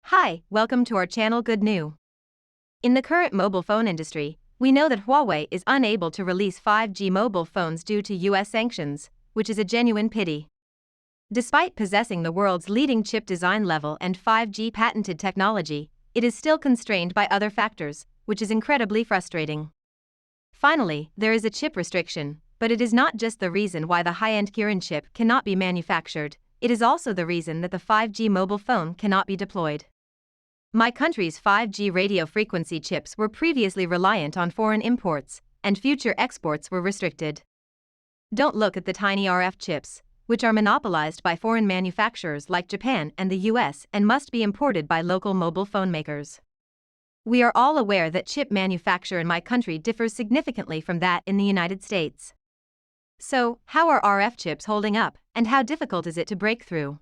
Hi, welcome to our channel Good New. In the current mobile phone industry, we know that Huawei is unable to release 5G mobile phones due to US sanctions, which is a genuine pity. Despite possessing the world's leading chip design level and 5G patented technology, it is still constrained by other factors, which is incredibly frustrating. Finally, there is a chip restriction, but it is not just the reason why the high-end Kirin chip cannot be manufactured, it is also the reason that the 5G mobile phone cannot be deployed. My country's 5G radio frequency chips were previously reliant on foreign imports, and future exports were restricted. Don't look at the tiny RF chips, which are monopolized by foreign manufacturers like Japan and the US and must be imported by local mobile phone makers. We are all aware that chip manufacture in my country differs significantly from that in the United States. So, how are RF chips holding up, and how difficult is it to break through?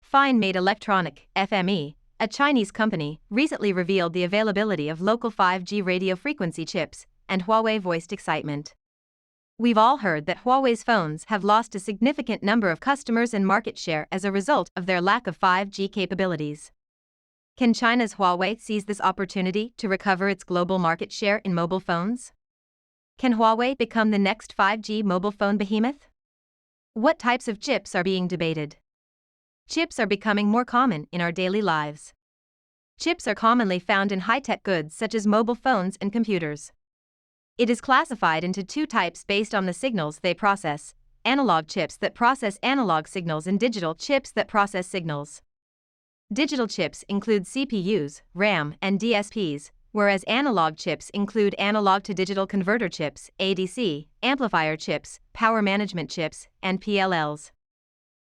Fine-Made Electronic, FME, a Chinese company, recently revealed the availability of local 5G radio frequency chips, and Huawei voiced excitement. We've all heard that Huawei's phones have lost a significant number of customers and market share as a result of their lack of 5G capabilities. Can China's Huawei seize this opportunity to recover its global market share in mobile phones? Can Huawei become the next 5G mobile phone behemoth? What types of chips are being debated? Chips are becoming more common in our daily lives. Chips are commonly found in high-tech goods such as mobile phones and computers. It is classified into two types based on the signals they process: analog chips that process analog signals and digital chips that process signals. Digital chips include CPUs, RAM, and DSPs, whereas analog chips include analog-to-digital converter chips, ADC, amplifier chips, power management chips, and PLLs.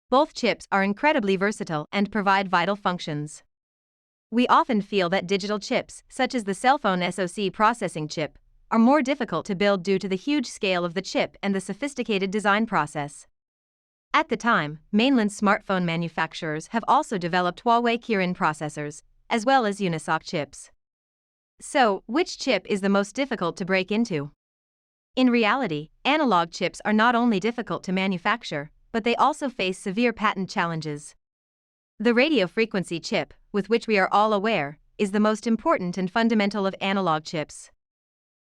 Both chips are incredibly versatile and provide vital functions. We often feel that digital chips, such as the cell phone SoC processing chip, are more difficult to build due to the huge scale of the chip and the sophisticated design process. At the time, mainland smartphone manufacturers have also developed Huawei Kirin processors, as well as Unisoc chips. So, which chip is the most difficult to break into? In reality, analog chips are not only difficult to manufacture, but they also face severe patent challenges. The radio frequency chip, with which we are all aware, is the most important and fundamental of analog chips.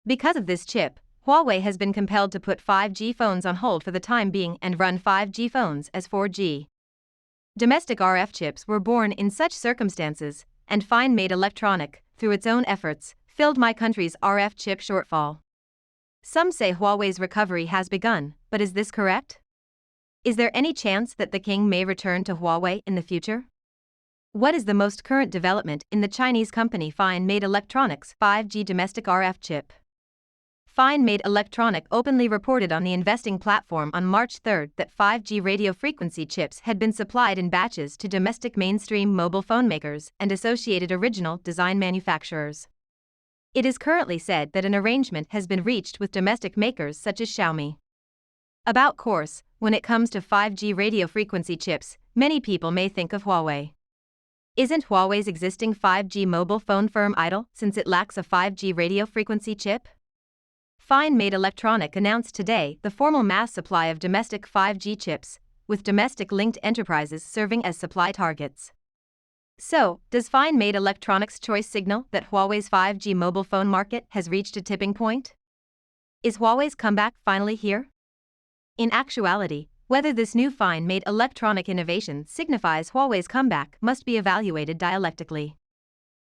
Because of this chip, Huawei has been compelled to put 5G phones on hold for the time being and run 5G phones as 4G. Domestic RF chips were born in such circumstances, and Fine-Made Electronic, through its own efforts, filled my country's RF chip shortfall. Some say Huawei's recovery has begun, but is this correct? Is there any chance that the king may return to Huawei in the future? What is the most current development in the Chinese company Fine-Made Electronic's 5G domestic RF chip? Fine-Made Electronic openly reported on the investing platform on March 3 that 5G radio frequency chips had been supplied in batches to domestic mainstream mobile phone makers and associated original design manufacturers. It is currently said that an arrangement has been reached with domestic makers such as Xiaomi. About course, when it comes to 5G radio frequency chips, many people may think of Huawei. Isn't Huawei's existing 5G mobile phone firm idle since it lacks a 5G radio frequency chip? Fine-Made Electronic announced today the formal mass supply of domestic 5G chips, with domestic linked enterprises serving as supply targets. So, does Fine-Made Electronic's choice signal that Huawei's 5G mobile phone market has reached a tipping point? Is Huawei's comeback finally here? In actuality, whether this new Fine-Made Electronic innovation signifies Huawei's comeback must be evaluated dialectically.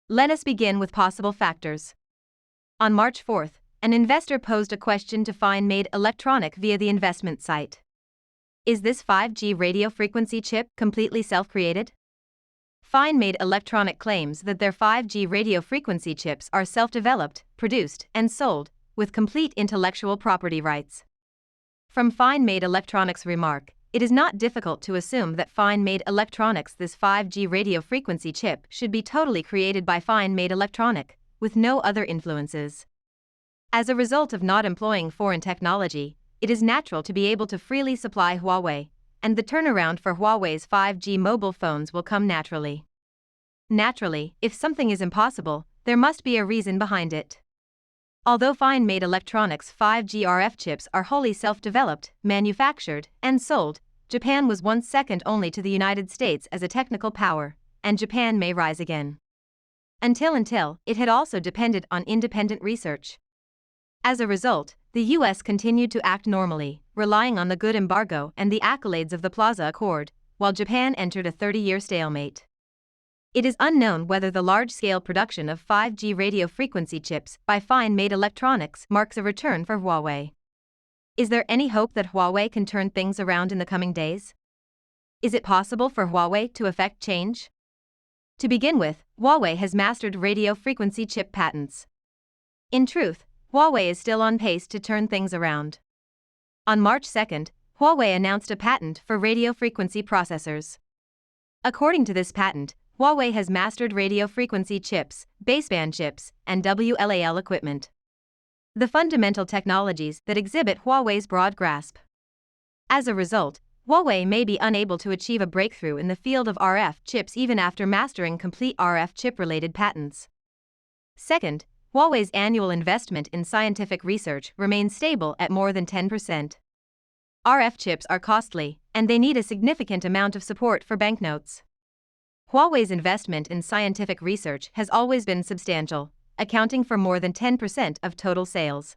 Let us begin with possible factors. On March 4, an investor posed a question to Fine-Made Electronic via the investment site. Is this 5G radio frequency chip completely self-created? Fine-Made Electronic claims that their 5G radio frequency chips are self-developed, produced, and sold, with complete intellectual property rights. From Fine-Made Electronic's remark, it is not difficult to assume that Fine-Made Electronic's this 5G radio frequency chip should be totally created by Fine-Made Electronic, with no other influences. As a result of not employing foreign technology, it is natural to be able to freely supply Huawei, and the turnaround for Huawei's 5G mobile phones will come naturally. Naturally, if something is impossible, there must be a reason behind it. Although Fine-Made Electronics' 5G RF chips are wholly self-developed, manufactured, and sold, Japan was once second only to the United States as a technical power, and Japan may rise again. Until it had also depended on independent research. As a result, the US continued to act normally, relying on the good embargo and the accolades of the Plaza Accord, while Japan entered a 30-year stalemate. It is unknown whether the large-scale production of 5G radio frequency chips by Fine-Made Electronics marks a return for Huawei. Is there any hope that Huawei can turn things around in the coming days? Is it possible for Huawei to effect change? To begin with, Huawei has mastered radio frequency chip patents. In truth, Huawei is still on pace to turn things around. On March 2, Huawei announced a patent for radio frequency processors. According to this patent, Huawei has mastered radio frequency chips, baseband chips, and WLAN equipment. The fundamental technologies that exhibit Huawei's broad grasp. As a result, Huawei may be unable to achieve a breakthrough in the field of RF chips even after mastering complete RF chip-related patents. Second, Huawei's annual investment in scientific research remains stable at more than 10%. RF chips are costly, and they need a significant amount of support for banknotes. Huawei's investment in scientific research has always been substantial, accounting for more than 10% of total sales.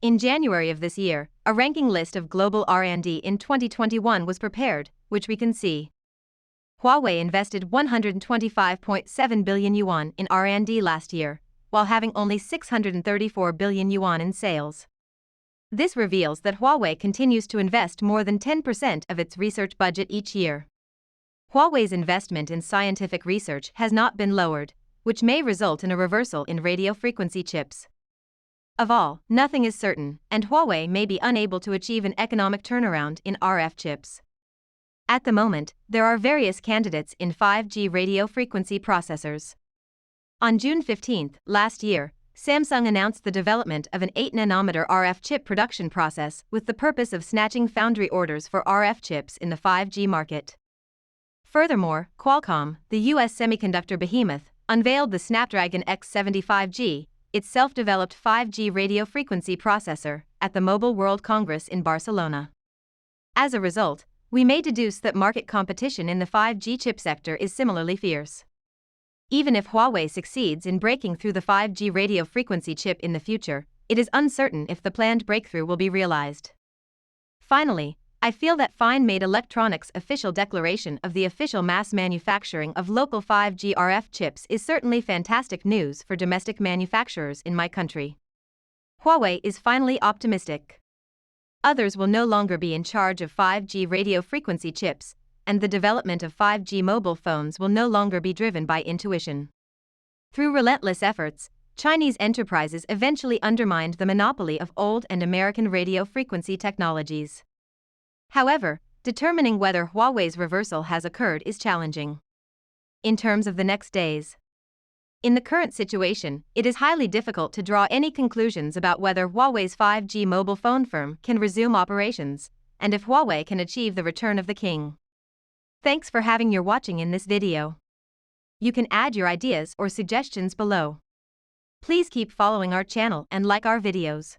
In January of this year, a ranking list of global R&D in 2021 was prepared, which we can see. Huawei invested 125.7 billion yuan in R&D last year, while having only 634 billion yuan in sales. This reveals that Huawei continues to invest more than 10% of its research budget each year. Huawei's investment in scientific research has not been lowered, which may result in a reversal in radio frequency chips. Of all, nothing is certain, and Huawei may be unable to achieve an economic turnaround in RF chips. At the moment, there are various candidates in 5G radio frequency processors. On June 15 last year, Samsung announced the development of an 8nm RF chip production process with the purpose of snatching foundry orders for RF chips in the 5G market. Furthermore, Qualcomm, the US semiconductor behemoth, unveiled the Snapdragon X75G, its self-developed 5G radio frequency processor, at the Mobile World Congress in Barcelona. As a result, we may deduce that market competition in the 5G chip sector is similarly fierce. Even if Huawei succeeds in breaking through the 5G radio frequency chip in the future, it is uncertain if the planned breakthrough will be realized. Finally, I feel that Fine-Made Electronics' official declaration of the official mass manufacturing of local 5G RF chips is certainly fantastic news for domestic manufacturers in my country. Huawei is finally optimistic. Others will no longer be in charge of 5G radio frequency chips, and the development of 5G mobile phones will no longer be driven by intuition. Through relentless efforts, Chinese enterprises eventually undermined the monopoly of old and American radio frequency technologies. However, determining whether Huawei's reversal has occurred is challenging. In terms of the next days. In the current situation, it is highly difficult to draw any conclusions about whether Huawei's 5G mobile phone firm can resume operations, and if Huawei can achieve the return of the king. Thanks for having your watching in this video. You can add your ideas or suggestions below. Please keep following our channel and like our videos.